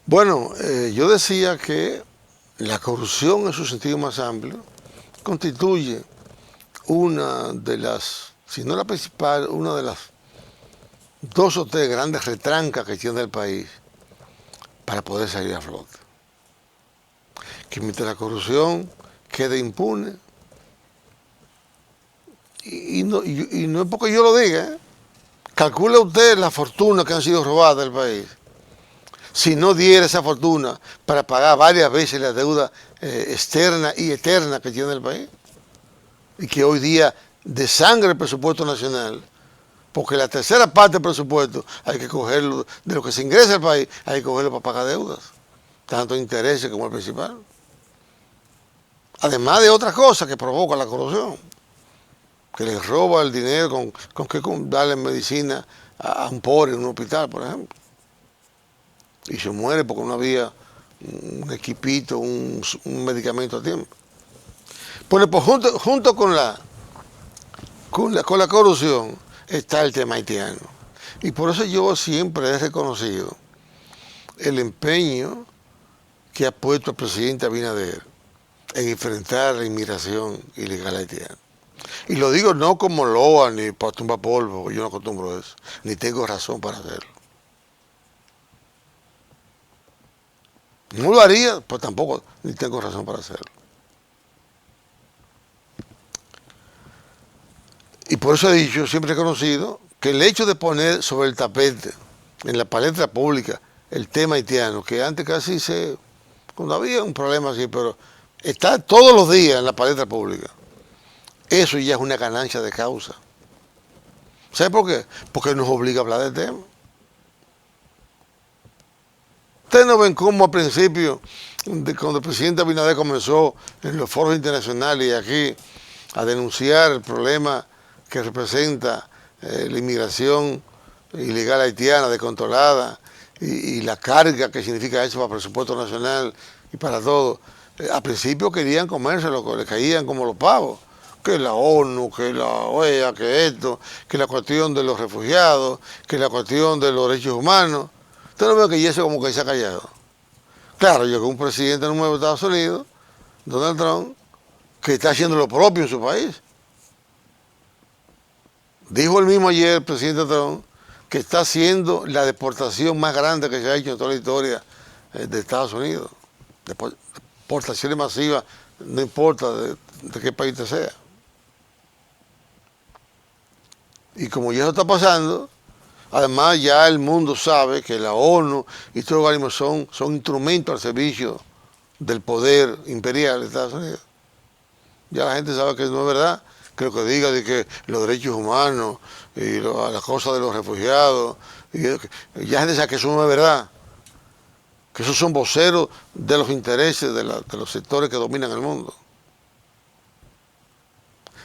Bueno, yo decía que la corrupción en su sentido más amplio constituye una de las, si no la principal, una de las dos o tres grandes retrancas que tiene el país para poder salir a flote. Que mientras la corrupción quede impune, y no es porque yo lo diga, calcule usted las fortunas que han sido robadas del país. Si no diera esa fortuna para pagar varias veces la deuda externa y eterna que tiene el país, y que hoy día desangre el presupuesto nacional, porque la tercera parte del presupuesto hay que cogerlo, de lo que se ingresa al país, hay que cogerlo para pagar deudas, tanto intereses como el principal. Además de otras cosas que provoca la corrupción, que les roba el dinero con que darle medicina a un pobre en un hospital, por ejemplo, y se muere porque no había un equipito, un medicamento a tiempo. Pues junto con la corrupción está el tema haitiano. Y por eso yo siempre he reconocido el empeño que ha puesto el presidente Abinader en enfrentar la inmigración ilegal haitiana. Y lo digo no como loa ni para tumbar polvo, yo no acostumbro a eso, ni tengo razón para hacerlo. No lo haría, pues tampoco ni tengo razón para hacerlo. Y por eso he dicho, siempre he reconocido, que el hecho de poner sobre el tapete, en la palestra pública, el tema haitiano, que antes casi cuando había un problema así, pero está todos los días en la palestra pública, eso ya es una ganancia de causa. ¿Sabe por qué? Porque nos obliga a hablar del tema. Ustedes no ven cómo al principio, cuando el presidente Abinader comenzó en los foros internacionales y aquí a denunciar el problema que representa la inmigración ilegal haitiana descontrolada y la carga que significa eso para el presupuesto nacional y para todo. Al principio querían comérselo, le caían como los pavos, que la ONU, que la OEA, que esto, que la cuestión de los refugiados, que la cuestión de los derechos humanos. Usted no ve que eso como que se ha callado. Claro, llegó un presidente nuevo de Estados Unidos, Donald Trump, que está haciendo lo propio en su país. Dijo el mismo ayer el presidente Trump que está haciendo la deportación más grande que se ha hecho en toda la historia de Estados Unidos. Deportaciones masivas, no importa de qué país te sea. Y como ya eso está pasando, además ya el mundo sabe que la ONU y estos organismos son instrumentos al servicio del poder imperial de Estados Unidos. Ya la gente sabe que no es verdad, que lo que diga de que los derechos humanos y las cosas de los refugiados, ya la gente sabe que eso no es verdad, que esos son voceros de los intereses de los sectores que dominan el mundo.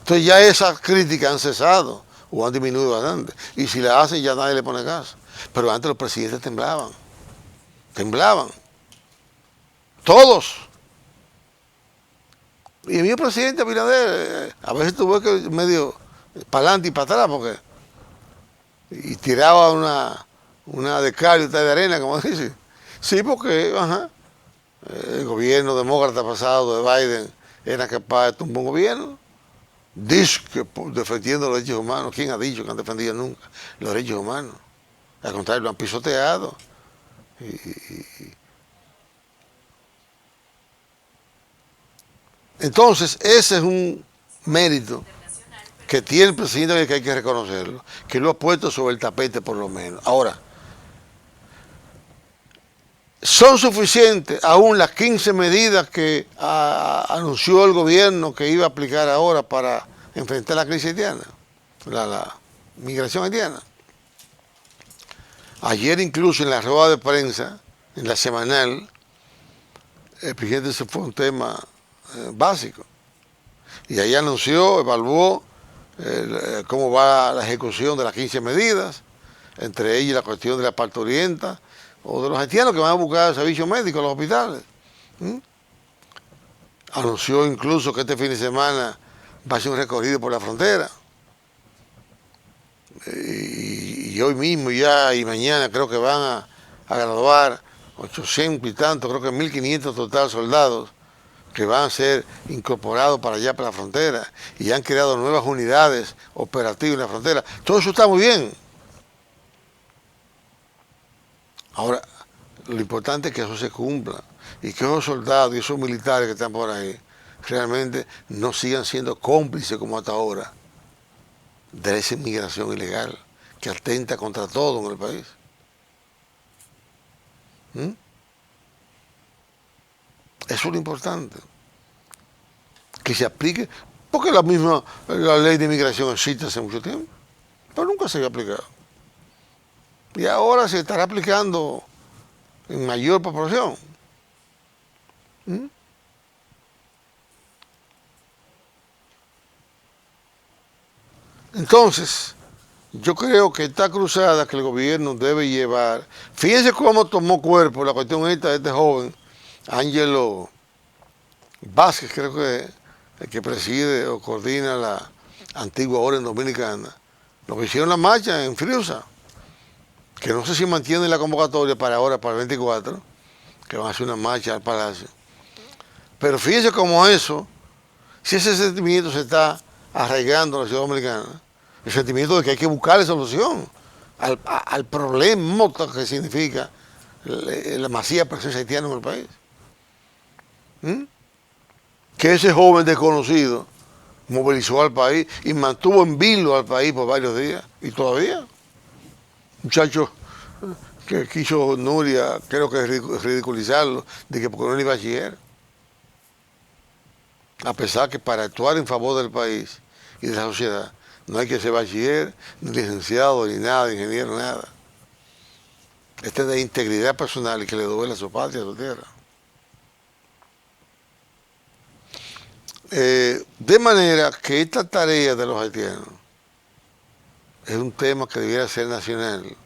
Entonces ya esas críticas han cesado o han disminuido bastante, y si la hacen ya nadie le pone caso. Pero antes los presidentes temblaban, todos. Y el mismo presidente Abinader, a veces tuvo que medio para adelante y para atrás, porque y tiraba una de cal y otra de arena, como dice. Sí, porque el gobierno demócrata pasado de Biden era capaz de tumbar un gobierno. Dice que defendiendo los derechos humanos. ¿Quién ha dicho que han defendido nunca los derechos humanos? Al contrario, lo han pisoteado. Entonces, ese es un mérito que tiene el presidente que hay que reconocerlo, que lo ha puesto sobre el tapete por lo menos. Ahora, ¿son suficientes aún las 15 medidas que anunció el gobierno que iba a aplicar ahora para enfrentar la crisis haitiana, la migración haitiana? Ayer incluso en la rueda de prensa, en la semanal, el presidente se fue a un tema básico. Y ahí anunció, evaluó cómo va la ejecución de las 15 medidas, entre ellas la cuestión de la parturienta o de los haitianos que van a buscar servicio médico en los hospitales. Anunció incluso que este fin de semana va a ser un recorrido por la frontera. Y hoy mismo ya y mañana creo que van a graduar 800 y tanto, creo que 1500 total soldados que van a ser incorporados para allá, para la frontera, y han creado nuevas unidades operativas en la frontera. Todo eso está muy bien. Ahora, lo importante es que eso se cumpla y que esos soldados y esos militares que están por ahí realmente no sigan siendo cómplices como hasta ahora de esa inmigración ilegal que atenta contra todo en el país. ¿Mm? Eso es lo importante. Que se aplique, porque la ley de inmigración existe hace mucho tiempo, pero nunca se había aplicado. Y ahora se estará aplicando en mayor proporción. ¿Mm? Entonces, yo creo que esta cruzada que el gobierno debe llevar, fíjense cómo tomó cuerpo la cuestión esta de este joven, Ángelo Vázquez, creo que es el que preside o coordina la antigua Orden Dominicana. Lo que hicieron la marcha en Friusa, que no sé si mantienen la convocatoria para ahora, para el 24, que van a hacer una marcha al Palacio. Pero fíjense cómo eso, si ese sentimiento se está arraigando en la ciudad dominicana, el sentimiento de que hay que buscarle solución al problema que significa la masiva presencia haitiana en el país. ¿Mm? Que ese joven desconocido movilizó al país y mantuvo en vilo al país por varios días, y todavía. Muchacho que quiso Nuria, creo que ridiculizarlo, de que porque no era bachiller. A pesar que para actuar en favor del país y de la sociedad no hay que ser bachiller, ni licenciado, ni nada, ingeniero, nada. Este es de integridad personal y que le duele a su patria, a su tierra. De manera que esta tarea de los haitianos es un tema que debiera ser nacional,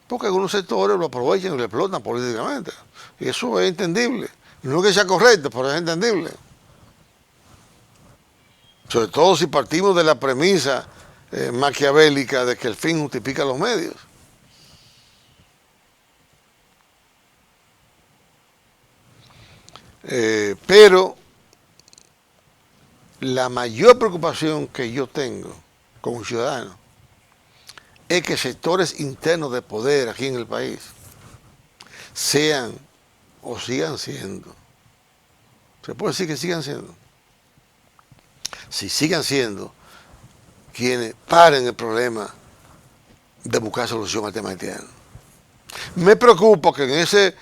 porque algunos sectores lo aprovechan y lo explotan políticamente, y eso es entendible. No es que sea correcto, pero es entendible. Sobre todo si partimos de la premisa maquiavélica de que el fin justifica los medios. Pero la mayor preocupación que yo tengo como ciudadano es que sectores internos de poder aquí en el país sean o sigan siendo, se puede decir que sigan siendo, si sigan siendo quienes paren el problema de buscar solución al tema haitiano. Me preocupa que en ese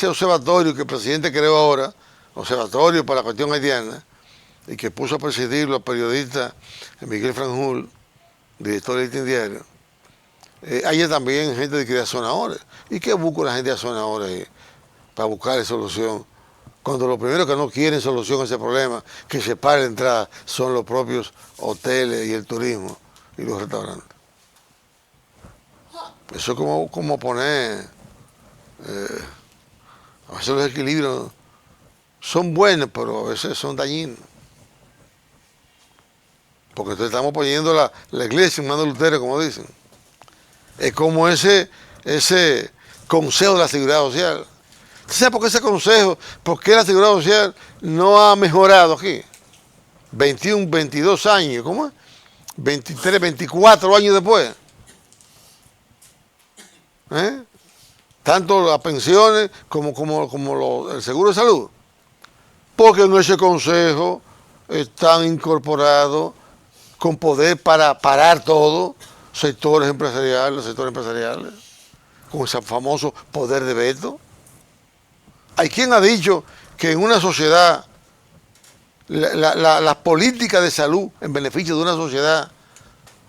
observatorio que el presidente creó ahora, observatorio para la cuestión haitiana, y que puso a presidirlo al periodista Miguel Franjul, director del Listín Diario, hay también gente de que de Azonadores. ¿Y qué busca la gente de Azonadores para buscar solución? Cuando los primeros que no quieren solución a ese problema, que se pare la entrada, son los propios hoteles y el turismo y los restaurantes. Eso es como poner, a veces los equilibrios son buenos, pero a veces son dañinos. Porque entonces estamos poniendo la iglesia en manos de Lutero, como dicen. Es como ese Consejo de la Seguridad Social. ¿Usted sabe por qué ese consejo, por qué la Seguridad Social no ha mejorado aquí? 21, 22 años, ¿cómo es? 23, 24 años después. Tanto las pensiones como el seguro de salud. Porque en ese consejo están incorporados con poder para parar todo, sectores empresariales, con ese famoso poder de veto. Hay quien ha dicho que en una sociedad las políticas de salud en beneficio de una sociedad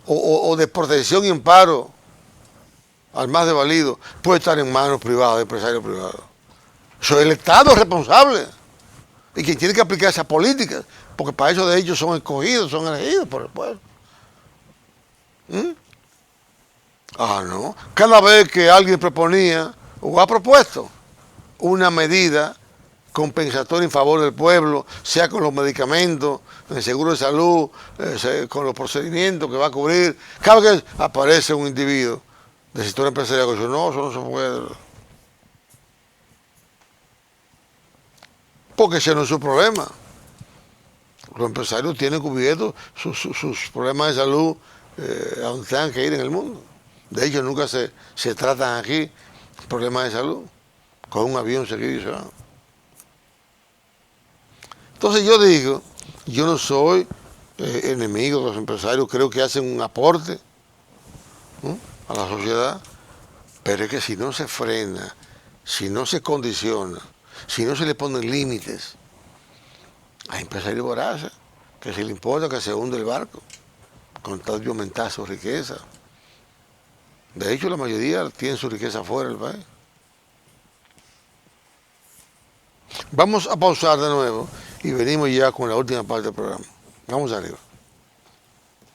o de protección y amparo al más desvalido puede estar en manos privadas, de empresarios privados. Eso es el Estado responsable y quien tiene que aplicar esas políticas, porque para eso de ellos son escogidos, son elegidos por el pueblo. No. Cada vez que alguien proponía o ha propuesto una medida compensatoria en favor del pueblo, sea con los medicamentos, el seguro de salud, con los procedimientos que va a cubrir, cada vez que aparece un individuo del sector empresarial que dice, no, eso no se puede. porque ese no es su problema. Los empresarios tienen cubiertos sus problemas de salud a donde tengan que ir en el mundo. De hecho, nunca se tratan aquí problemas de salud. Con un avión seguido y se van. Entonces yo digo, yo no soy enemigo de los empresarios, creo que hacen un aporte, ¿no?, a la sociedad, pero es que si no se frena, si no se condiciona, si no se le ponen límites, hay empresarios voraces que se le importa que se hunde el barco con tal de aumentar su riqueza. De hecho, la mayoría tiene su riqueza fuera del país. Vamos a pausar de nuevo y venimos ya con la última parte del programa. Vamos arriba.